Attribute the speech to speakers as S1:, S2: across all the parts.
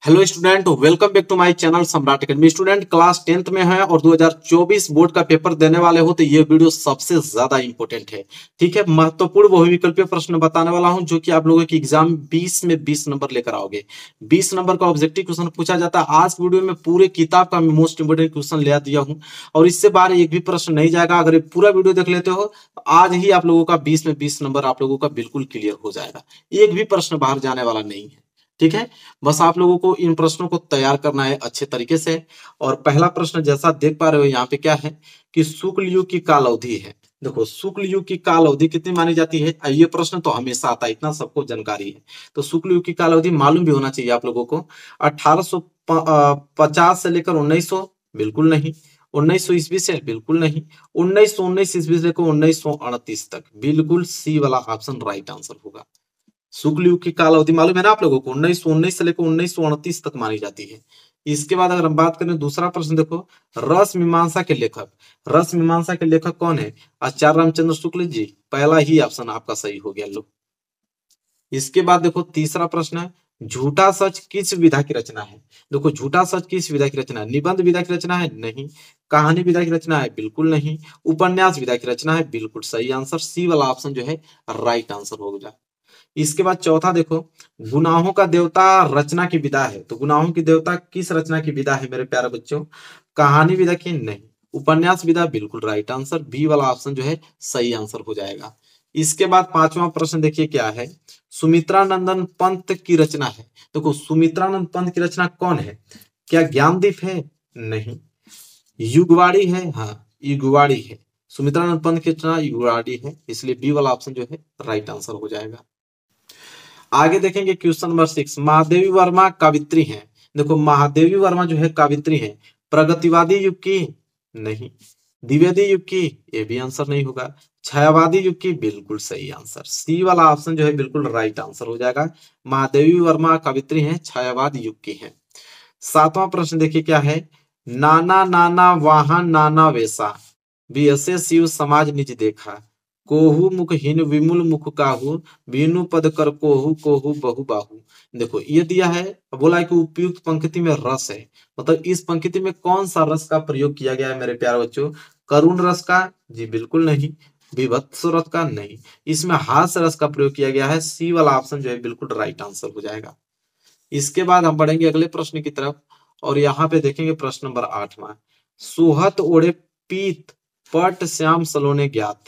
S1: Hello student, welcome back to my channel Samrat Academy. Student class 10th में है और 2024 board का पेपर देने वाले हो तो ये वीडियो सबसे ज्यादा इंपॉर्टेंट है। ठीक है, महत्वपूर्ण बहुविकल्पीय प्रश्न बताने वाला हूं जो कि आप लोगों की एग्जाम 20 में 20 नंबर लेकर आओगे। 20 नंबर का ऑब्जेक्टिव क्वेश्चन पूछा जाता है। आज वीडियो में पूरे किताब का मोस्ट इंपोर्टेंट क्वेश्चन ले दिया हूं और इससे बाहर एक भी प्रश्न नहीं जाएगा। अगर पूरा वीडियो देख लेते हो तो आज ही आप लोगों का 20 में 20 नंबर आप लोगों का बिल्कुल क्लियर हो जाएगा। एक भी प्रश्न बाहर जाने वाला नहीं है। ठीक है, बस आप लोगों को इन प्रश्नों को तैयार करना है अच्छे तरीके से। और पहला प्रश्न जैसा देख पा रहे हो यहाँ पे क्या है कि शुक्ल युग की काल अवधि है। देखो, शुक्ल युग की काल अवधि कितनी मानी जाती है? ये प्रश्न तो हमेशा आता है, इतना सबको जानकारी है। तो शुक्ल युग की काल अवधि मालूम भी होना चाहिए आप लोगों को। 1850 से लेकर 1900 बिल्कुल नहीं, 1900 ईस्वी से बिल्कुल नहीं, 1919 ईस्वी से लेकर 1938 तक बिल्कुल सी वाला ऑप्शन राइट आंसर होगा। शुक्ल युग की काल अवधि मालूम है ना आप लोगों को, 1919 से लेकर 1938 तक मानी जाती है। इसके बाद अगर हम बात करें दूसरा प्रश्न, देखो रस मीमांसा के लेखक, रस मीमांसा के लेखक कौन है? आचार्य रामचंद्र शुक्ल जी। पहला ही ऑप्शन आपका सही हो गया लो। इसके बाद देखो तीसरा प्रश्न है, झूठा सच किस विधा की रचना है? देखो, झूठा सच किस विधा की रचना है? निबंध विधा की रचना है? नहीं। कहानी विधा की रचना है? बिल्कुल नहीं। उपन्यास विधा की रचना है? बिल्कुल सही आंसर सी वाला ऑप्शन जो है राइट आंसर होगा। इसके बाद चौथा देखो, गुनाहों का देवता रचना की विधा है। तो गुनाहों की देवता किस रचना की विधा है मेरे प्यारे बच्चों? कहानी विधा की? नहीं। उपन्यास विधा? बिल्कुल राइट आंसर बी वाला ऑप्शन जो है सही आंसर हो जाएगा। इसके बाद पांचवा प्रश्न देखिए क्या है, सुमित्रानंदन पंत की रचना है। देखो, सुमित्रानंद पंत की रचना कौन है? क्या ज्ञानदीप है? नहीं। युगवाड़ी है? हाँ, युगवाड़ी है। सुमित्रानंद पंत की रचना युगवाड़ी है, इसलिए बी वाला ऑप्शन जो है राइट आंसर हो जाएगा। आगे देखेंगे क्वेश्चन नंबर 6, महादेवी वर्मा कावित्री हैं। देखो, महादेवी वर्मा जो है कावित्री हैं। प्रगतिवादी युग की? नहीं। द्विवेदी युग की? ये भी आंसर नहीं होगा। छायावादी युग की? बिल्कुल सही आंसर सी वाला ऑप्शन जो है बिल्कुल राइट आंसर हो जाएगा। महादेवी वर्मा कावित्री हैं, छायावाद युग की हैं। सातवां प्रश्न देखिए क्या है, नाना नाना वाहन नाना वेशा, बियसे शिव समाज निज देखा, कोहू मुख हीन विमुल मुख काहू, बीनु पद कर कोहू कोहू बहु बाहू। देखो ये दिया है, बोला है कि उपयुक्त पंक्ति में रस है, मतलब इस पंक्ति में कौन सा रस का प्रयोग किया गया है मेरे प्यारे बच्चों? करुण रस का? जी बिल्कुल नहीं। विभत्स रस का? नहीं। इसमें हास्य रस का प्रयोग किया गया है। सी वाला ऑप्शन जो है बिल्कुल राइट आंसर हो जाएगा। इसके बाद हम बढ़ेंगे अगले प्रश्न की तरफ और यहाँ पे देखेंगे प्रश्न नंबर 8वां, सुहत ओढ़े पीत पट श्याम सलोने ज्ञात,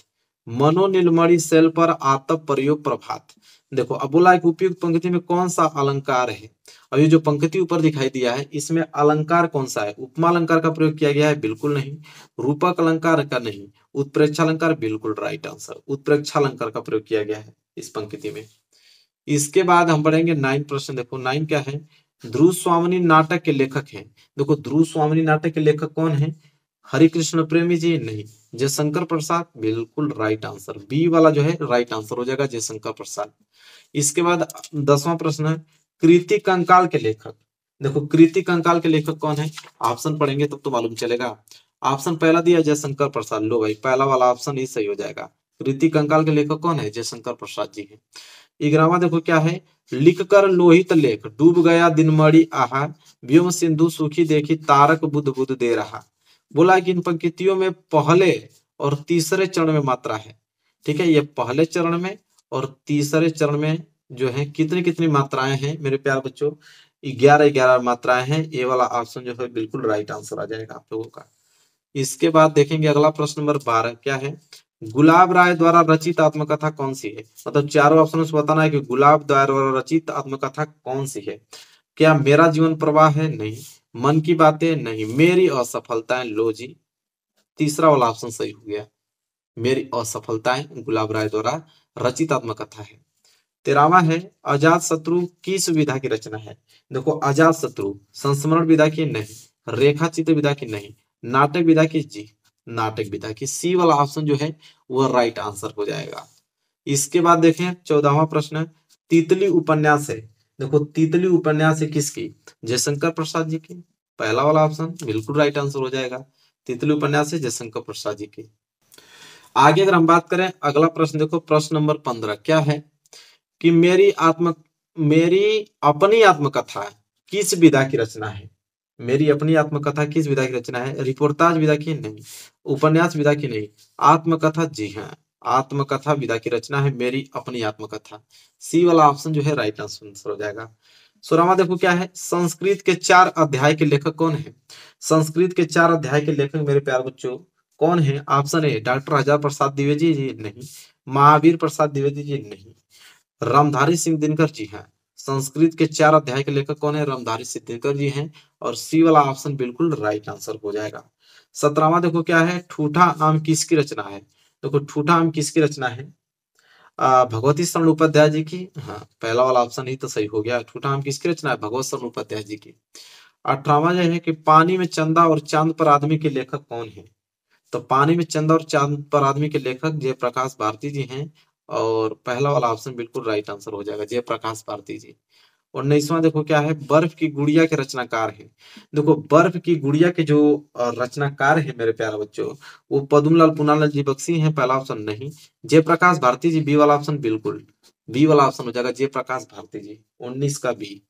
S1: मनो नीलमणि शैल पर आतप प्रयोग प्रभात। देखो, अब बोला है कि उपयुक्त पंक्ति में कौन सा अलंकार है। अब ये जो पंक्ति ऊपर दिखाई दिया है इसमें अलंकार कौन सा है? उपमा अलंकार का प्रयोग किया गया है? बिल्कुल नहीं। रूपक अलंकार का? नहीं। उत्प्रेक्षा अलंकार? बिल्कुल राइट आंसर उत्प्रेक्षा अलंकार का प्रयोग किया गया है इस पंक्ति में। इसके बाद हम पढ़ेंगे 9 प्रश्न। देखो 9 क्या है, ध्रुव स्वामिनी नाटक के लेखक हैं। देखो, ध्रुव स्वामिनी नाटक के लेखक कौन है? हरिकृष्ण प्रेमी जी? नहीं। जयशंकर प्रसाद? बिल्कुल राइट आंसर बी वाला जो है राइट आंसर हो जाएगा, जयशंकर प्रसाद। इसके बाद 10वां प्रश्न है, कृति कंकाल के लेखक। देखो, कृति कंकाल के लेखक कौन है? ऑप्शन पढ़ेंगे तब तो मालूम चलेगा। ऑप्शन पहला दिया जयशंकर प्रसाद, लो भाई पहला वाला ऑप्शन ही सही हो जाएगा। कृति कंकाल के लेखक कौन है? जयशंकर प्रसाद जी है। 11वां देखो क्या है, लिख कर लोहित लेख डूब गया दिनमणि आहा, व्योम सिंधु सूखी देखी तारक बुध बुध दे रहा। बोला कि इन पंक्तियों में पहले और तीसरे चरण में मात्रा है। ठीक है, ये पहले चरण में और तीसरे चरण में जो है कितनी कितनी मात्राएं हैं मेरे प्यारे बच्चों? 11 मात्राएं हैं। ये वाला ऑप्शन जो है बिल्कुल राइट आंसर आ जाएगा आप लोगों का। इसके बाद देखेंगे अगला प्रश्न नंबर 12 क्या है, गुलाब राय द्वारा रचित आत्मकथा कौन सी है? मतलब चारों ऑप्शन से बताना है कि गुलाब द्वारा रचित आत्मकथा कौन सी है। क्या मेरा जीवन प्रवाह है? नहीं। मन की बातें? नहीं। मेरी असफलताएं? लो जी, तीसरा वाला ऑप्शन सही हो गया, मेरी असफलताएं गुलाब राय द्वारा रचित आत्मकथा है। 13वां है, अजात शत्रु किस विधा की रचना है? देखो, अजात शत्रु संस्मरण विधा की? नहीं। रेखा चित्र विधा की? नहीं। नाटक विधा की? जी नाटक विधा की। सी वाला ऑप्शन जो है वो राइट आंसर हो जाएगा। इसके बाद देखें 14वां प्रश्न, तितली उपन्यास है। देखो, तितली उपन्यास है किसकी? जयशंकर प्रसाद जी की। पहला वाला ऑप्शन बिल्कुल राइट आंसर हो जाएगा, तितली उपन्यास है जयशंकर प्रसाद जी की। आगे अगर हम बात करें अगला प्रश्न, देखो प्रश्न नंबर 15 क्या है कि मेरी अपनी आत्मकथा किस विधा की रचना है? मेरी अपनी आत्मकथा किस विधा की रचना है? रिपोर्टाज विधा की नहीं, उपन्यास विधा की नहीं, आत्मकथा, जी हाँ, आत्मकथा विधा की रचना है मेरी अपनी आत्मकथा। सी वाला ऑप्शन जो है राइट आंसर हो जाएगा। 16वां देखो क्या है, संस्कृत के 4 अध्याय के लेखक कौन है? संस्कृत के 4 अध्याय के लेखक मेरे प्यारे बच्चों कौन है? ऑप्शन ए डॉक्टर राजा प्रसाद द्विवेदी जी नहीं, महावीर प्रसाद द्विवेदी जी नहीं, रामधारी सिंह दिनकर जी हैं। संस्कृत के 4 अध्याय के लेखक कौन है? रामधारी सिंह दिनकर जी हैं। और सी वाला ऑप्शन बिल्कुल राइट आंसर हो जाएगा। 17वां देखो क्या है, ठूठा आम किसकी रचना है? देखो ठूठा आम किसकी रचना है? भगवती शरण उपाध्याय जी की। हाँ, पहला वाला ऑप्शन ही तो सही हो गया। ठूठा आम किसकी रचना है? भगवत शरण उपाध्याय जी की। 18वां जो है कि पानी में चंदा और चांद पर आदमी के लेखक कौन है? तो पानी में चंदा और चांद पर आदमी के लेखक जयप्रकाश भारती जी हैं। और पहला वाला ऑप्शन बिल्कुल राइट आंसर हो जाएगा, जयप्रकाश भारती जी। 19वां देखो क्या है, बर्फ की गुड़िया के रचनाकार हैं। देखो बर्फ की गुड़िया के जो रचनाकार है मेरे प्यारे बच्चों, वो पद्मलाल पुनालाल जी बख्शी हैं। पहला ऑप्शन नहीं, जयप्रकाश भारती जी। बी वाला ऑप्शन बिल्कुल, बी वाला ऑप्शन हो जाएगा, जयप्रकाश भारती जी। 19 का बी।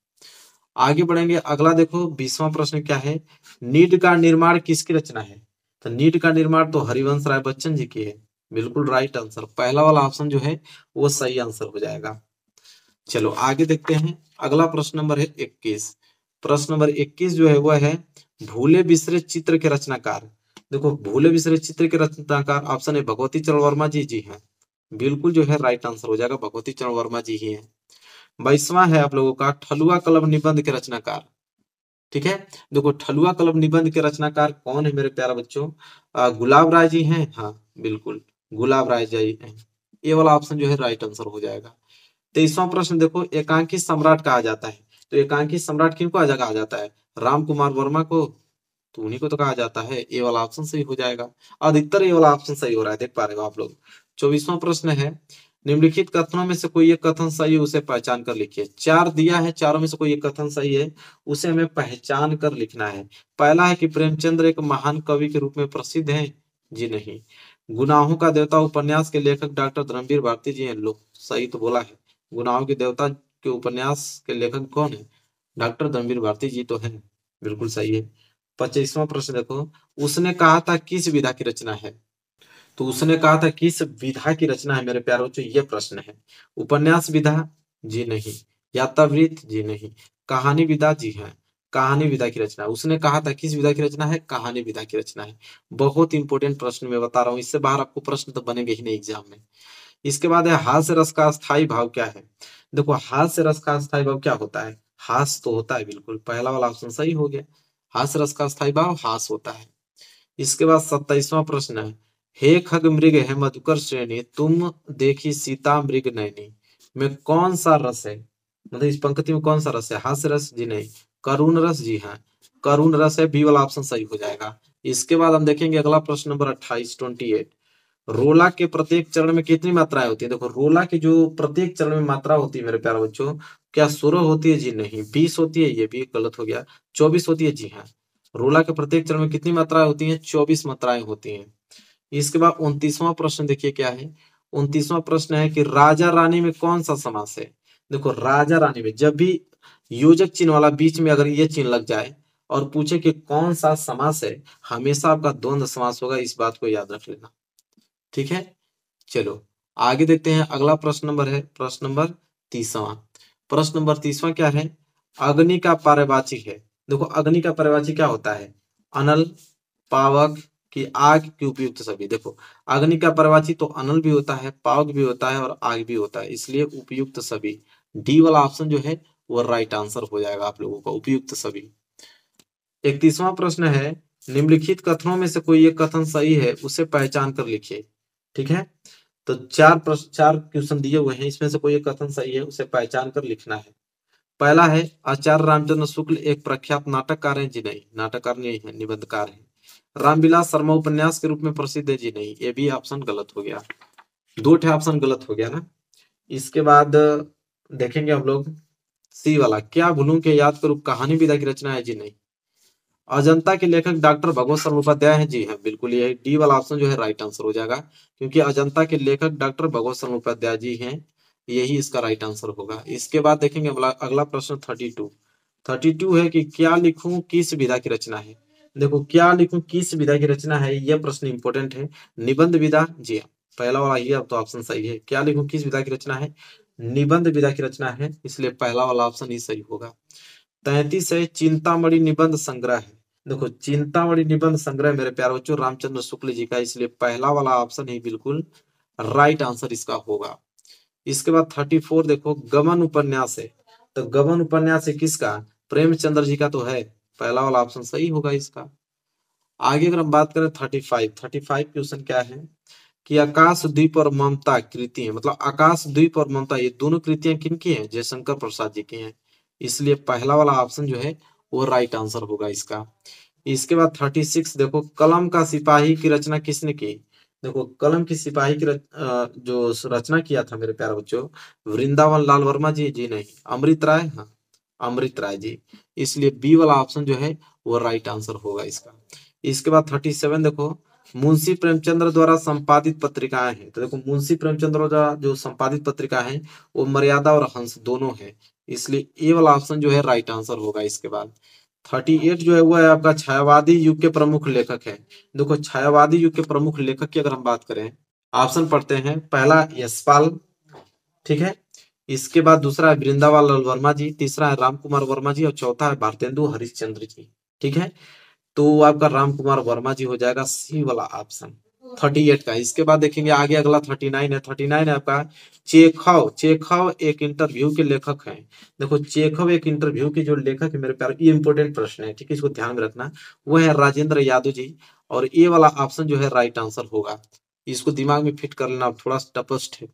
S1: आगे बढ़ेंगे, अगला देखो 20वां प्रश्न क्या है, नीट का निर्माण किसकी रचना है? तो नीट का निर्माण तो हरिवंश राय बच्चन जी की है। बिल्कुल राइट आंसर, पहला वाला ऑप्शन जो है वो सही आंसर हो जाएगा। चलो आगे देखते हैं, अगला प्रश्न नंबर है 21। प्रश्न नंबर 21 जो है वह है भूले बिसरे चित्र के रचनाकार। देखो भूले बिसरे चित्र के रचनाकार ऑप्शन है भगवती चरण वर्मा जी। जी हैं, बिल्कुल जो है राइट आंसर हो जाएगा, भगवती चरण वर्मा जी ही हैं। 22वां है आप लोगों का, ठलुआ कलम निबंध के रचनाकार। ठीक है, देखो ठलुआ कलम निबंध के रचनाकार कौन है मेरे प्यारे बच्चों? गुलाब राय जी हैं। हाँ बिल्कुल, गुलाब राय जी हैं। ये वाला ऑप्शन जो है राइट आंसर हो जाएगा। 23वां प्रश्न देखो, एकांकी सम्राट कहा जाता है। तो एकांकी सम्राट किनको कहा जाता है? राम कुमार वर्मा को, तो उन्हीं को तो कहा जाता है। ये वाला ऑप्शन सही हो जाएगा। अधिकतर ये वाला ऑप्शन सही हो रहा है, देख पा रहे हो आप लोग। 24वां प्रश्न है, निम्नलिखित कथनों में से कोई एक कथन सही है, उसे पहचान कर लिखिए। 4 दिया है, चारों में से कोई एक कथन सही है, उसे हमें पहचान कर लिखना है। पहला है कि प्रेमचंद्र एक महान कवि के रूप में प्रसिद्ध है। जी नहीं। गुनाहों का देवता उपन्यास के लेखक डॉक्टर धर्मवीर भारती जी हैं। लोग सही तो बोला है, गुनाहों के देवता के उपन्यास के लेखक कौन है? डॉक्टर धर्मवीर भारती जी तो है, बिल्कुल सही है। 25वां प्रश्न देखो, उसने कहा था किस विधा की रचना है? तो उसने कहा था किस विधा की रचना है मेरे प्यारे बच्चों, ये प्रश्न है। उपन्यास विधा? जी नहीं। यात्रावृत्त? जी नहीं। कहानी विधा? जी हाँ, कहानी विधा की रचना। उसने कहा था किस विधा की रचना है? कहानी विधा की रचना है। बहुत इंपॉर्टेंट प्रश्न मैं बता रहा हूँ, इससे बाहर आपको प्रश्न तो बनेंगे ही नहीं एग्जाम में। इसके बाद है हास्य रस का स्थायी भाव क्या है? देखो हास्य रस का स्थायी भाव क्या होता है? हास तो होता है, बिल्कुल पहला वाला ऑप्शन सही हो गया। हास्य रस का स्थायी भाव हास होता है। इसके बाद 27वां प्रश्न है, हे खग मृग है मधुकर श्रेणी, तुम देखी सीता मृग नैनी, में कौन सा रस है? मतलब इस पंक्ति में कौन सा रस है? हास्य रस? जी नहीं। करुण रस? जी हाँ, करुण रस है। बी वाला ऑप्शन सही हो जाएगा। इसके बाद हम देखेंगे अगला प्रश्न नंबर 28, 28। रोला के प्रत्येक चरण में कितनी मात्राएं होती है? देखो रोला की जो प्रत्येक चरण में मात्रा होती है मेरे प्यारे बच्चों, क्या 16 होती है? जी नहीं। 20 होती है? ये भी गलत हो गया। 24 होती है? जी हाँ। रोला के प्रत्येक चरण में कितनी मात्राएं होती हैं? 24 मात्राएं होती हैं। इसके बाद 29वां प्रश्न देखिए क्या है। 29वां प्रश्न है कि राजा रानी में कौन सा समास है? देखो राजा रानी में जब भी योजक चिन्ह वाला बीच में अगर ये चिन्ह लग जाए और पूछे कि कौन सा समास है, हमेशा आपका द्वंद्व समास होगा, इस बात को याद रख लेना। ठीक है, चलो आगे देखते हैं। अगला प्रश्न नंबर है प्रश्न नंबर 30वां। प्रश्न नंबर 30वां क्या है? अग्नि का पर्यायवाची है। देखो अग्नि का पर्यायवाची क्या होता है? अनल, पावक की आग की उपयुक्त सभी। देखो अग्नि का पर्यायवाची तो अनल भी होता है, पावक भी होता है और आग भी होता है, इसलिए उपयुक्त सभी। डी वाला ऑप्शन जो है वो राइट आंसर हो जाएगा आप लोगों का, उपयुक्त सभी। 31वां प्रश्न है, निम्नलिखित कथनों में से कोई एक कथन सही है, उसे पहचान कर लिखिए। ठीक है, तो 4 प्रश्न 4 क्वेश्चन दिए हुए हैं, इसमें से कोई एक कथन सही है, उसे पहचान कर लिखना है। पहला है आचार्य रामचंद्र शुक्ल एक प्रख्यात नाटककार है। जी नहीं, नाटककार नहीं है, निबंधकार है। रामविलास शर्मा उपन्यास के रूप में प्रसिद्ध है। जी नहीं, ये भी ऑप्शन गलत हो गया। 2 ऑप्शन गलत हो गया ना। इसके बाद देखेंगे हम लोग सी वाला, क्या भूलूं के याद करूं कहानी विधा की रचना है। जी नहीं। अजंता के लेखक डॉक्टर भगवत शरण उपाध्याय हैं। जी हाँ, बिल्कुल ये डी वाला ऑप्शन जो है राइट आंसर हो जाएगा, क्योंकि अजंता के लेखक डॉक्टर भगवत शरण उपाध्याय जी हैं, यही इसका राइट आंसर होगा। इसके बाद देखेंगे अगला प्रश्न 32। 32 है कि क्या लिखूं किस विधा की रचना है। देखो क्या लिखूं किस विधा की रचना है, यह प्रश्न इंपॉर्टेंट है। निबंध विधा, जी हाँ पहला वाला ही अब तो ऑप्शन सही है। क्या लिखूं किस विधा की रचना है, निबंध विधा की रचना है, इसलिए पहला वाला ऑप्शन ही सही होगा। 33 है चिंतामणि निबंध संग्रह है। देखो चिंतामणि निबंध संग्रह मेरे प्यारे बच्चों रामचंद्र शुक्ल जी का, इसलिए पहला वाला ऑप्शन ही बिल्कुल राइट आंसर इसका होगा। इसके बाद 34 देखो गमन उपन्यास है, तो गमन उपन्यास है किसका, प्रेमचंद्र जी का तो है, पहला वाला ऑप्शन सही होगा इसका। आगे अगर हम बात करें 35 क्वेश्चन क्या है कि आकाश द्वीप और ममता कृति है, मतलब आकाश द्वीप और ममता ये दोनों कृतियां किनकी हैं, जयशंकर प्रसाद जी की हैं, इसलिए पहला वाला ऑप्शन जो है वो राइट आंसर होगा इसका। इसके बाद 36 देखो कलम का सिपाही की रचना किसने की। देखो कलम की सिपाही की जो रचना किया था मेरे प्यारे बच्चों, वृंदावन लाल वर्मा जी, जी नहीं अमृत राय, हाँ अमृत राय जी, इसलिए बी वाला ऑप्शन जो है वो राइट आंसर होगा इसका। इसके बाद 37 देखो मुंशी प्रेमचंद्र द्वारा संपादित पत्रिकाएं हैं, तो देखो मुंशी प्रेमचंद्र द्वारा जो संपादित पत्रिका है वो मर्यादा और हंस दोनों है, इसलिए ए वाला ऑप्शन जो है राइट आंसर होगा। इसके बाद 38 जो है वो है आपका छायावादी युग के प्रमुख लेखक है। देखो छायावादी युग के प्रमुख लेखक की अगर हम बात करें, ऑप्शन पढ़ते हैं, पहला यशपाल, ठीक है, इसके बाद दूसरा है वृंदावन लाल वर्मा जी, तीसरा है राम कुमार वर्मा जी और चौथा है भारतेंदु हरिश्चंद्र जी, ठीक है, तो आपका राम कुमार वर्मा जी हो जाएगा सी वाला ऑप्शन 38 का। इसके बाद देखेंगे आगे अगला 39 है, 39 है आपका चेखव, चेखव एक इंटरव्यू के लेखक हैं। देखो चेखव एक इंटरव्यू के जो लेखक है मेरे प्यारे, ये इंपॉर्टेंट प्रश्न है, ठीक है, इसको ध्यान में रखना, वो है राजेंद्र यादव जी, और ये वाला ऑप्शन जो है राइट आंसर होगा, इसको दिमाग में फिट कर लेना, थोड़ा टफेस्ट है।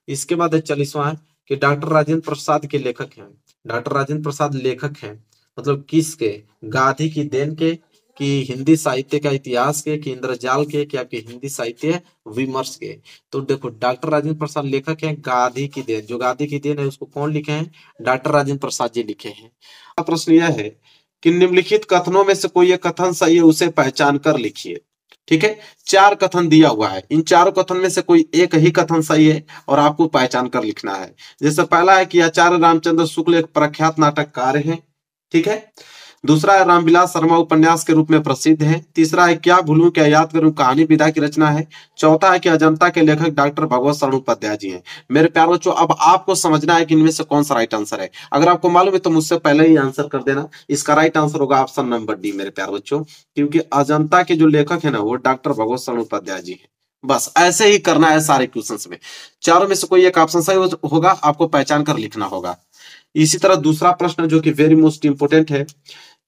S1: इसके बाद है 40वां कि डॉक्टर राजेंद्र प्रसाद के लेखक हैं। डॉक्टर राजेंद्र प्रसाद लेखक हैं मतलब किसके, गांधी की देन के, कि हिंदी साहित्य का इतिहास के, कि इंद्रजाल के, कि आपके हिंदी साहित्य विमर्श के। तो देखो डॉक्टर राजेंद्र प्रसाद लेखक हैं गांधी की देन, जो गांधी की देन है उसको कौन लिखे हैं, डॉक्टर राजेंद्र प्रसाद जी लिखे हैं। प्रश्न यह है कि निम्नलिखित कथनों में से कोई एक कथन सही है, उसे पहचान कर लिखिए, ठीक है, 4 कथन दिया हुआ है, इन चारों कथन में से कोई एक ही कथन सही है और आपको पहचान कर लिखना है। जैसे पहला है कि आचार्य रामचंद्र शुक्ल एक प्रख्यात नाटककार हैं, ठीक है, दूसरा है रामविलास शर्मा उपन्यास के रूप में प्रसिद्ध है, तीसरा है क्या भूलूं क्या याद करूं कहानी विधा की रचना है, चौथा है कि अजंता के लेखक डॉक्टर भगवत शरण उपाध्याय जी हैं। मेरे प्यारे बच्चों अब आपको समझना है कि इनमें से कौन सा राइट आंसर है, अगर आपको मालूम है तो मुझसे पहले ही आंसर कर देना। इसका राइट आंसर होगा ऑप्शन नंबर डी मेरे प्यारे बच्चों, क्योंकि अजंता के जो लेखक है ना वो डॉक्टर भगवत शरण उपाध्याय जी है। बस ऐसे ही करना है सारे क्वेश्चंस में, चारों में से कोई एक ऑप्शन सही होगा, आपको पहचान कर लिखना होगा। इसी तरह दूसरा प्रश्न जो कि वेरी मोस्ट इंपोर्टेंट है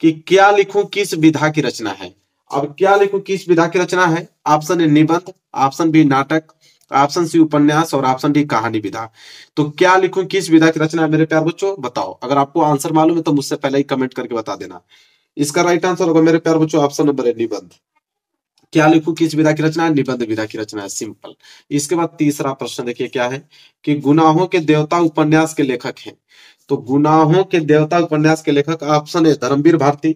S1: कि क्या लिखूं किस विधा की रचना है। अब क्या लिखूं किस विधा की रचना है, ऑप्शन ए निबंध, ऑप्शन बी नाटक, ऑप्शन सी उपन्यास और ऑप्शन डी कहानी विधा। तो क्या लिखूं किस विधा की रचना है मेरे प्यारे बच्चों, बताओ, अगर आपको आंसर मालूम है तो मुझसे पहले ही कमेंट करके बता देना। इसका राइट आंसर होगा मेरे प्यारे बच्चों ऑप्शन नंबर ए निबंध। क्या लिखूं किस विधा की रचना है, निबंध विधा की रचना है, सिंपल। इसके बाद तीसरा प्रश्न देखिए क्या है कि गुनाहों के देवता उपन्यास के लेखक हैं। तो गुनाहों के देवता उपन्यास के लेखक option A Dharmveer Bharti,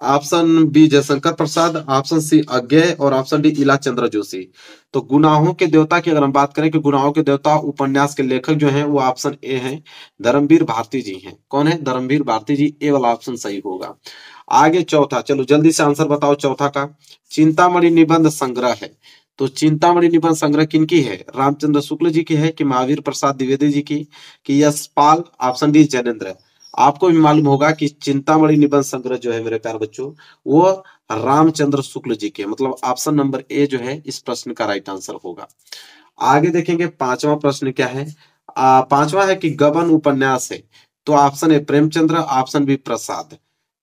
S1: option B Jaishankar Prasad, option C Agyeya और ऑप्शन डी इला चंद्र जोशी। तो गुनाहों के देवता की अगर हम बात करें कि गुनाहों के देवता उपन्यास के लेखक जो हैं वो ऑप्शन ए हैं धर्मवीर भारती जी हैं। कौन है, धर्मवीर भारती जी, ए वाला ऑप्शन सही होगा। आगे चौथा, चलो जल्दी से आंसर बताओ चौथा का, चिंतामणि निबंध संग्रह है। तो चिंतामणि निबंध संग्रह किनकी है, रामचंद्र शुक्ल जी की है कि महावीर प्रसाद द्विवेदी जी की, कि यशपाल, ऑप्शन डी जैनेन्द्र। आपको भी मालूम होगा कि चिंतामणि निबंध संग्रह जो है मेरे प्यारे बच्चों वो रामचंद्र शुक्ल जी के, मतलब ऑप्शन नंबर ए जो है इस प्रश्न का राइट आंसर होगा। आगे देखेंगे पांचवा प्रश्न क्या है, पांचवा है कि गबन उपन्यास है। तो option A Premchandra, option B Prasad,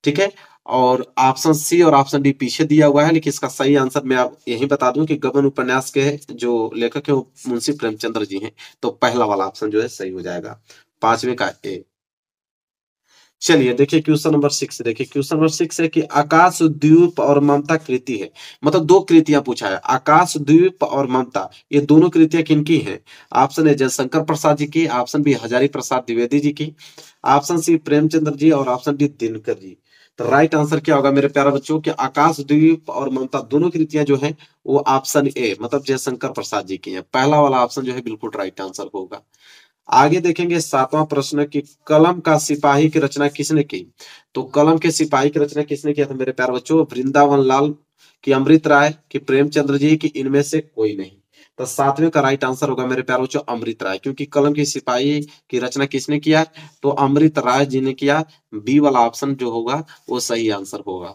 S1: ठीक है, और ऑप्शन सी और ऑप्शन डी पीछे दिया हुआ है, लेकिन इसका सही आंसर मैं आप यही बता दूं कि गबन उपन्यास के जो लेखक है वो मुंशी प्रेमचंद्र जी हैं। तो पहला वाला ऑप्शन जो है सही हो जाएगा, पांचवे का ए। चलिए देखिए क्वेश्चन नंबर 6, देखिए क्वेश्चन नंबर 6 है कि आकाश द्वीप और ममता कृति है, मतलब दो कृतियां पूछा है, आकाश द्वीप और ममता ये दोनों कृतियां किनकी हैं। ऑप्शन ए जयशंकर प्रसाद जी की, ऑप्शन बी हजारी प्रसाद द्विवेदी जी की, ऑप्शन सी प्रेमचंद्र जी और ऑप्शन डी दिनकर जी। तो राइट आंसर क्या होगा मेरे प्यारे बच्चों कि आकाश द्वीप और ममता दोनों कृतियां जो है वो ऑप्शन ए मतलब जयशंकर प्रसाद जी की है, पहला वाला ऑप्शन जो है बिल्कुल राइट आंसर होगा। आगे देखेंगे 7वां प्रश्न कि कलम का सिपाही की रचना किसने की। तो कलम के सिपाही की रचना किसने किया था मेरे प्यारे बच्चों, वृंदावन लाल की, अमृत राय की, प्रेमचंद्र जी की, इनमें से कोई नहीं। तो 7वें का राइट आंसर होगा मेरे प्यारे बच्चों अमृत राय, क्योंकि कलम की सिपाही की रचना किसने किया, तो अमृत राय जी ने किया। बी वाला ऑप्शन जो होगा वो सही आंसर होगा।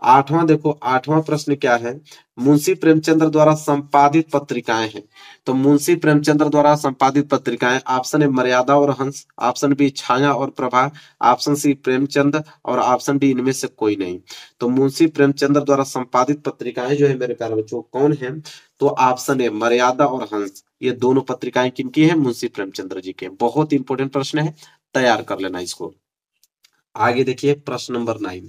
S1: 8वां देखो, 8वां प्रश्न क्या है, मुंशी प्रेमचंद्र द्वारा संपादित पत्रिकाएं हैं। तो मुंशी प्रेमचंद्र द्वारा संपादित पत्रिकाएं, ऑप्शन ए मर्यादा और हंस, ऑप्शन बी छाया और प्रभा, ऑप्शन सी प्रेमचंद, और ऑप्शन डी इनमें से कोई नहीं। तो मुंशी प्रेमचंद्र द्वारा संपादित पत्रिकाएं जो है मेरे प्यारे बच्चों कौन है, तो ऑप्शन ए मर्यादा और हंस, ये दोनों पत्रिकाएं किनकी है, मुंशी प्रेमचंद्र जी के। बहुत इंपॉर्टेंट प्रश्न है, तैयार कर लेना इसको। आगे देखिए प्रश्न नंबर 9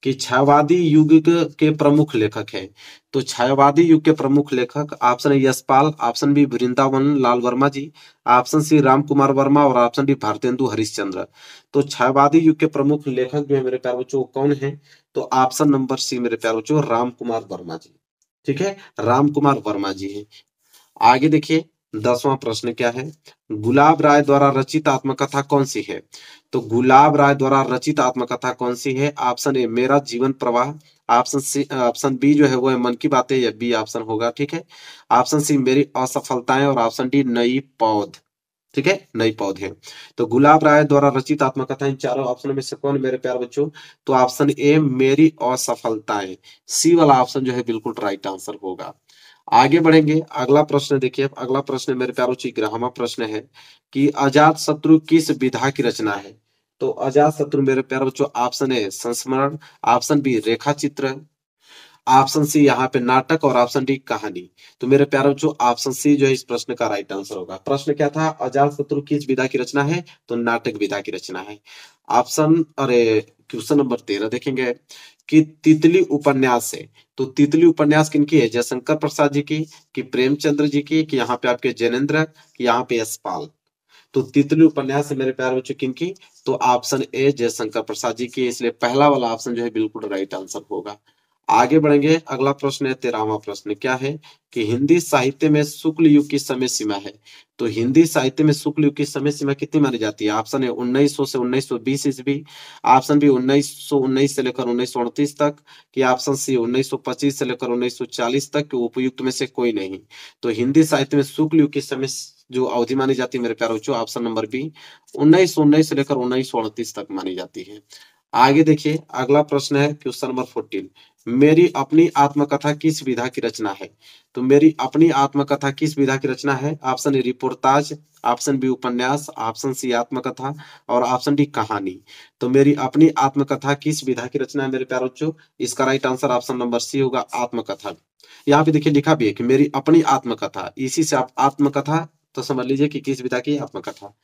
S1: कि छायावादी युग के प्रमुख लेखक है। तो छायावादी युग के प्रमुख लेखक, option A Yashpal, option B Vrindavan Lal Verma ji, option C Ram Kumar Verma, और ऑप्शन डी भारतेंदु हरिश्चंद्र। तो छायावादी युग के प्रमुख लेखक जो है मेरे प्यारे बच्चों कौन है, तो ऑप्शन नंबर सी मेरे प्यारे बच्चों राम कुमार वर्मा जी। ठीक है, राम कुमार वर्मा जी है। आगे देखिए 10वां प्रश्न क्या है, गुलाब राय द्वारा रचित आत्मकथा कौन सी है। तो गुलाब राय द्वारा रचित आत्मकथा कौन सी है, ऑप्शन ए मेरा जीवन प्रवाह, ऑप्शन सी, ऑप्शन बी जो है वो है मन की बातें, या बी ऑप्शन होगा। ठीक है, ऑप्शन सी मेरी असफलताएं, और ऑप्शन डी नई पौध। ठीक है, नई पौधे। तो गुलाब राय द्वारा रचित आत्मकथा इन चारों ऑप्शन में से कौन मेरे प्यारे बच्चों, तो ऑप्शन ए मेरी असफलताएं, सी वाला ऑप्शन जो है बिल्कुल राइट आंसर होगा। आगे बढ़ेंगे, अगला प्रश्न देखिए। अगला प्रश्न मेरे प्यारों 11वां प्रश्न है कि अजात शत्रु किस विधा की रचना है। तो अजात शत्रु मेरे प्यारे बच्चों ऑप्शन ए संस्मरण, ऑप्शन बी रेखा चित्र, ऑप्शन सी यहाँ पे नाटक, और ऑप्शन डी कहानी। तो मेरे प्यारे बच्चों ऑप्शन सी जो है इस प्रश्न का राइट आंसर होगा। प्रश्न क्या था, अजात शत्रु किस विधा की रचना है, तो नाटक विधा की रचना है। ऑप्शन, अरे क्वेश्चन नंबर 13 देखेंगे कि तितली उपन्यास है। तो तितली उपन्यास किनकी है, जयशंकर प्रसाद जी की, कि प्रेमचंद्र जी की, कि यहाँ पे आपके जैनेन्द्र, कि यहाँ पे यशपाल। तो तितली उपन्यास है मेरे प्यारे बच्चों किनकी, तो ऑप्शन ए जयशंकर प्रसाद जी की, इसलिए पहला वाला ऑप्शन जो है बिल्कुल राइट आंसर होगा। आगे बढ़ेंगे, अगला प्रश्न है 13वां प्रश्न क्या है कि हिंदी साहित्य में शुक्ल युग की समय सीमा है। तो हिंदी साहित्य में शुक्ल युग की समय सीमा कितनी मानी जाती है, ऑप्शन है 1900 से 1920 ईस्वी, ऑप्शन बी 1919 से लेकर 1938 तक, कि ऑप्शन सी 1925 से लेकर 1940 तक, कि उपयुक्त में से कोई नहीं। तो हिंदी साहित्य में शुक्ल युग की समय जो अवधि मानी जाती है मेरे प्यारे बच्चों, ऑप्शन नंबर बी 1919 से लेकर 1938 तक मानी जाती है। आगे देखिए, अगला प्रश्न है क्वेश्चन नंबर 14, मेरी अपनी आत्मकथा किस विधा की रचना है। तो मेरी अपनी आत्मकथा किस विधा की रचना है, option A reportage, option B उपन्यास, ऑप्शन सी आत्मकथा, और ऑप्शन डी कहानी। तो मेरी अपनी आत्मकथा किस विधा की रचना है मेरे प्यारे बच्चों, इसका right answer option number C होगा आत्मकथा। यहाँ पे देखिए लिखा भी है कि मेरी अपनी आत्मकथा, इसी से आप आत्मकथा तो समझ लीजिए कि किस विधा की आत्मकथा।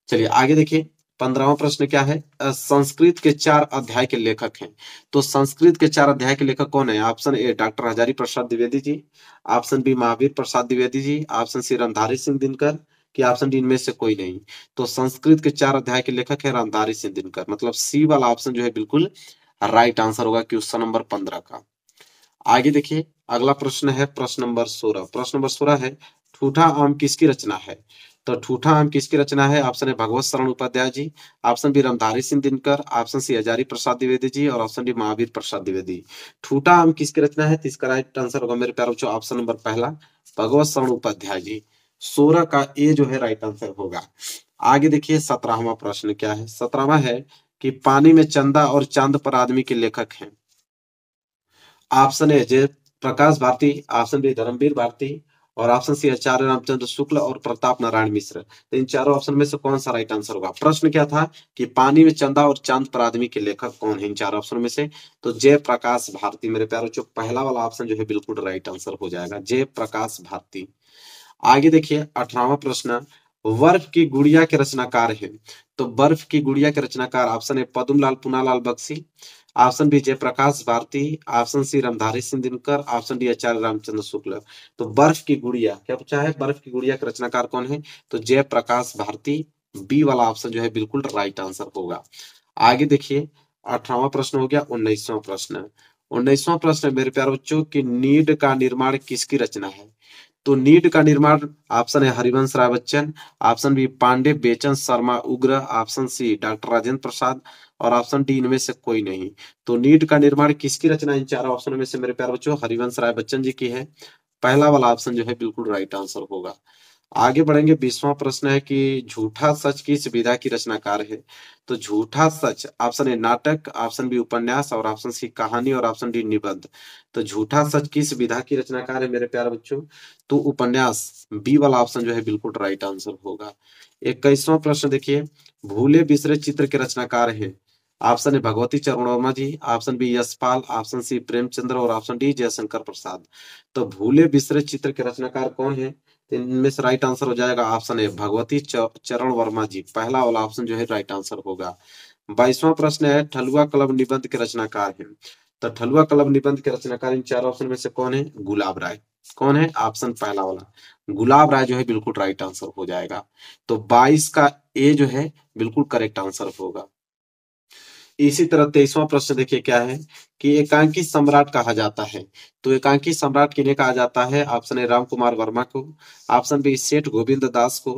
S1: चलिए आगे देखिए, 15वां प्रश्न क्या है, संस्कृत के 4 अध्याय के लेखक हैं। तो संस्कृत के 4 अध्याय के लेखक कौन है, option A doctor Hazari Prasad Dwivedi ji, option B Mahavir Prasad Dwivedi ji, option C Ramdhari Singh Dinkar, कि ऑप्शन डी इनमें से कोई नहीं। तो संस्कृत के 4 अध्याय के लेखक है रामधारी सिंह दिनकर, मतलब सी वाला ऑप्शन जो है बिल्कुल राइट आंसर होगा क्वेश्चन नंबर 15 का। आगे देखिए, अगला प्रश्न है प्रश्न नंबर 16। प्रश्न नंबर 16 है ठूठा आम किसकी रचना है। तो ठूठा आम किसकी रचना है, ऑप्शन है Bhagwat Sharan Upadhyay ji, option B Ramdhari Singh Dinkar, option C Hazari Prasad Dwivedi ji, और ऑप्शन डी महावीर प्रसाद द्विवेदी। ठूठा आम किसकी रचना है, तो इसका राइट आंसर होगा मेरे प्यारे बच्चों ऑप्शन नंबर पहला भगवत शरण उपाध्याय जी। 16 का ए जो है राइट आंसर होगा। आगे देखिए 17वां प्रश्न क्या है, 17वां है कि पानी में चंदा और चांद पर आदमी के लेखक हैं। ऑप्शन ए जय प्रकाश भारती, ऑप्शन बी धर्मवीर भारती, और ऑप्शन सी आचार्य रामचंद्र शुक्ल और प्रताप नारायण मिश्र। तो इन चारों ऑप्शन में से कौन सा राइट आंसर होगा। प्रश्न क्या था कि पानी में चंदा और चांद पर आदमी के लेखक कौन है इन चार ऑप्शन में से, तो जय प्रकाश भारती मेरे प्यारों जो पहला वाला ऑप्शन जो है बिल्कुल राइट आंसर हो जाएगा, जय प्रकाश भारती। आगे देखिए 18वां प्रश्न, बर्फ की गुड़िया के रचनाकार हैं। तो बर्फ की गुड़िया के रचनाकार ऑप्शन है Padumlal Punnalal Bakshi, option B Jaiprakash Bharti, option C Ramdhari Singh Dinkar, option D Acharya Ramchandra Shukla. तो बर्फ की गुड़िया क्या पूछा है, बर्फ की गुड़िया के रचनाकार कौन है, तो जयप्रकाश भारती, बी वाला ऑप्शन जो है बिल्कुल राइट आंसर होगा। आगे देखिए 18वां प्रश्न हो गया। 19वां प्रश्न, 19वां प्रश्न मेरे प्यारे बच्चों की नीड का निर्माण किसकी रचना है। तो नीट का निर्माण ऑप्शन है हरिवंश राय बच्चन, ऑप्शन बी पांडे बेचन शर्मा उग्र, option C doctor Rajendra Prasad और ऑप्शन डी इनमें से कोई नहीं। तो नीट का निर्माण किसकी रचना इन चार ऑप्शनों में से मेरे प्यारे बच्चों हरिवंश राय बच्चन जी की है। पहला वाला ऑप्शन जो है बिल्कुल राइट आंसर होगा। आगे बढ़ेंगे 20वां प्रश्न है कि झूठा सच किस विधा की रचनाकार है। तो झूठा सच ऑप्शन ए नाटक, ऑप्शन बी उपन्यास और ऑप्शन सी कहानी और ऑप्शन डी निबंध। तो झूठा सच किस विधा की रचनाकार है मेरे प्यारे बच्चों, तो उपन्यास, बी वाला ऑप्शन जो है बिल्कुल राइट आंसर होगा। 21वां प्रश्न देखिए, भूले बिसरे चित्र के रचनाकार हैं। Option A Bhagwati Charan Verma ji, option B Yashpal, option C Premchandra और ऑप्शन डी जयशंकर प्रसाद। तो भूले बिसरे चित्र के रचनाकार कौन है, तो इनमें से राइट आंसर हो जाएगा ऑप्शन ए भगवती चरण वर्मा जी, पहला वाला ऑप्शन जो है राइट आंसर होगा। 22वां प्रश्न है ठलुआ कलब निबंध के रचनाकार है। तो ठलुआ कलब निबंध के रचनाकार इन चार ऑप्शन में से कौन है, गुलाब राय। कौन है, ऑप्शन पहला वाला गुलाब राय जो है बिल्कुल राइट आंसर हो जाएगा। तो 22 का ए जो है बिल्कुल करेक्ट आंसर होगा। इसी तरह 23वां प्रश्न देखिए क्या है कि एकांकी सम्राट कहा जाता है। तो एकांकी सम्राट किन्हें कहा जाता है, ऑप्शन ए राम कुमार वर्मा को, ऑप्शन बी सेठ गोविंद दास को,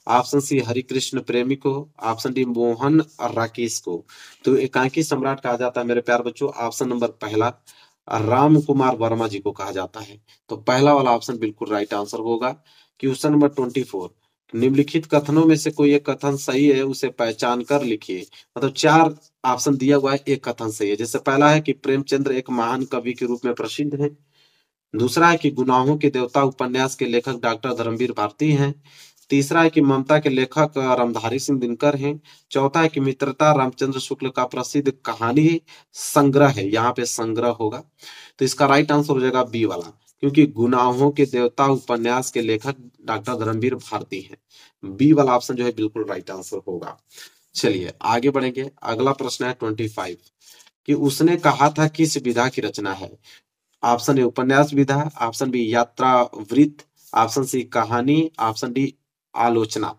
S1: ऑप्शन सी हरिकृष्ण प्रेमी को, ऑप्शन डी मोहन राकेश को। तो एकांकी सम्राट कहा जाता है मेरे प्यार बच्चों ऑप्शन नंबर पहला राम कुमार वर्मा जी को कहा जाता है। तो पहला वाला ऑप्शन बिल्कुल राइट आंसर होगा। क्वेश्चन नंबर 24, निम्नलिखित कथनों में से कोई एक कथन सही है उसे पहचान कर लिखिए। मतलब चार ऑप्शन दिया हुआ है, एक कथन सही है। जैसे पहला है कि प्रेमचंद्र एक महान कवि के रूप में प्रसिद्ध है। दूसरा है कि गुनाहों के देवता उपन्यास के लेखक डॉक्टर धर्मवीर भारती हैं। तीसरा है कि ममता के लेखक रामधारी सिंह दिनकर हैं। चौथा है कि मित्रता रामचंद्र शुक्ल का प्रसिद्ध कहानी संग्रह है, यहाँ पे संग्रह होगा। तो इसका राइट आंसर हो जाएगा बी वाला, क्योंकि गुनाहों के देवता उपन्यास के लेखक डॉक्टर धर्मवीर भारती हैं। बी वाला ऑप्शन जो है बिल्कुल राइट आंसर होगा। चलिए आगे बढ़ेंगे। अगला प्रश्न है 25 कि उसने कहा था किस विधा की रचना है। ऑप्शन ए उपन्यास विधा, ऑप्शन बी यात्रा वृत्त, ऑप्शन सी कहानी, ऑप्शन डी आलोचना।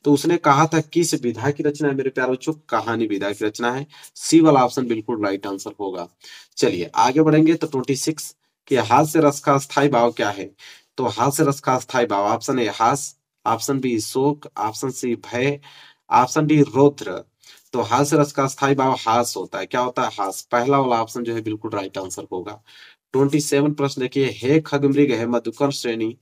S1: तो उसने कहा था किस विधा की रचना है मेरे प्यारे बच्चों, कहानी विधा की रचना है। सी वाला ऑप्शन बिल्कुल राइट आंसर होगा। चलिए आगे बढ़ेंगे। तो 26 कि हास्य रस का स्थायी भाव क्या है। तो हास्य रस का स्थायी भाव ऑप्शन ए हास्य, ऑप्शन बी शोक, ऑप्शन सी भय, ऑप्शन डी रौद्र। तो हास्य रस का स्थायी भाव हास होता है। क्या होता है, हास। पहला वाला ऑप्शन जो है बिल्कुल राइट आंसर होगा। 27 प्रश्न देखिए, हे खगमृग है मधुकर श्रेणी,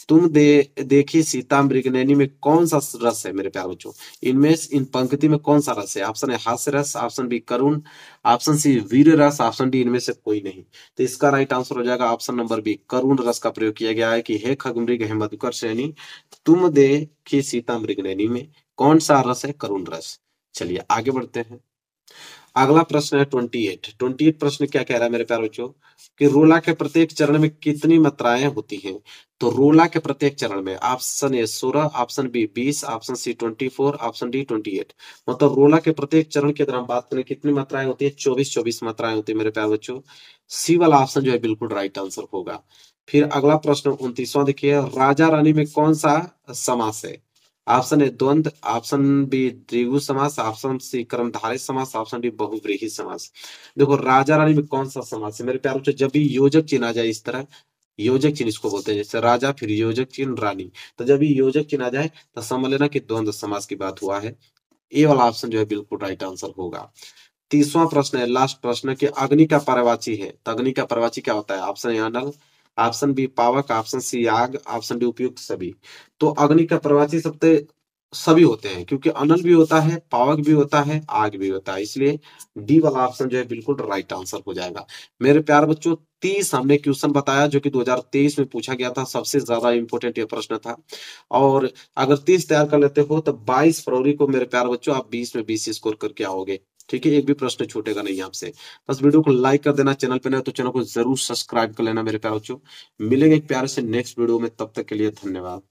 S1: तुम देखी सीता मृगनयनी में कौन सा रस है मेरे प्यारे बच्चों। इनमें इन पंक्ति में कौन सा रस है। ऑप्शन है हास्य रस, ऑप्शन बी करुण, ऑप्शन सी वीर रस, ऑप्शन डी इनमें से कोई नहीं। तो इसका राइट आंसर हो जाएगा ऑप्शन नंबर बी, करुण रस का प्रयोग किया गया है कि हे खगमृग है मधुकर श्रेणी, तुम देखी सीता मृगनयनी में कौन सा रस है, करुण रस। चलिए आगे बढ़ते हैं। अगला प्रश्न है 28 प्रश्न क्या कह रहा है मेरे प्यारे बच्चों कि रोला के प्रत्येक चरण में कितनी मात्राएं होती हैं। तो रोला के प्रत्येक चरण में option A 16, option B 20, option C 24, option D 28। मतलब रोला के प्रत्येक चरण के दौरान बात करें कितनी मात्राएं होती है, 24 मात्राएं होती है मेरे प्यारे बच्चों। सी वाला ऑप्शन जो है बिल्कुल राइट आंसर होगा। फिर अगला प्रश्न 29वां देखिए, राजा रानी में कौन सा समास है। ऑप्शन ए द्वंद्व, ऑप्शन बी द्विगु समास, ऑप्शन सी कर्मधारय समास, ऑप्शन डी बहुव्रीहि समास। देखो राजा रानी में कौन सा समास है मेरे प्यारे बच्चों, जब भी योजक चिन्ह आ जाए इस तरह, योजक चिन्ह इसको बोलते हैं, जैसे राजा फिर योजक चिन्ह रानी, तो जब भी योजक चिन्ह आ जाए तो समझ लेना कि द्वंद्व समास की बात हुआ है। ए वाला ऑप्शन जो है बिल्कुल राइट आंसर होगा। 30वां प्रश्न है, लास्ट प्रश्न कि अग्नि का पर्यायवाची है। तो अग्नि का पर्यायवाची क्या होता है। ऑप्शन ए अनल, ऑप्शन बी पावक, ऑप्शन सी आग, ऑप्शन डी उपयुक्त सभी। तो अग्नि का पर्यायवाची शब्द सभी होते हैं, क्योंकि अनल भी होता है, पावक भी होता है, आग भी होता है, इसलिए डी वाला ऑप्शन जो है बिल्कुल राइट आंसर हो जाएगा। मेरे प्यारे बच्चों 30 हमने क्वेश्चन बताया जो कि 2023 में पूछा गया था, सबसे ज्यादा इंपॉर्टेंट ये प्रश्न था। और अगर 30 तैयार कर लेते हो तो 22 फरवरी को मेरे प्यारे बच्चों आप 20 में 20 स्कोर करके आओगे। ठीक है, एक भी प्रश्न छूटेगा नहीं आपसे। बस वीडियो को लाइक कर देना, चैनल पे नए तो चैनल को जरूर सब्सक्राइब कर लेना मेरे प्यारे बच्चों। मिलेंगे एक प्यारे से नेक्स्ट वीडियो में, तब तक के लिए धन्यवाद।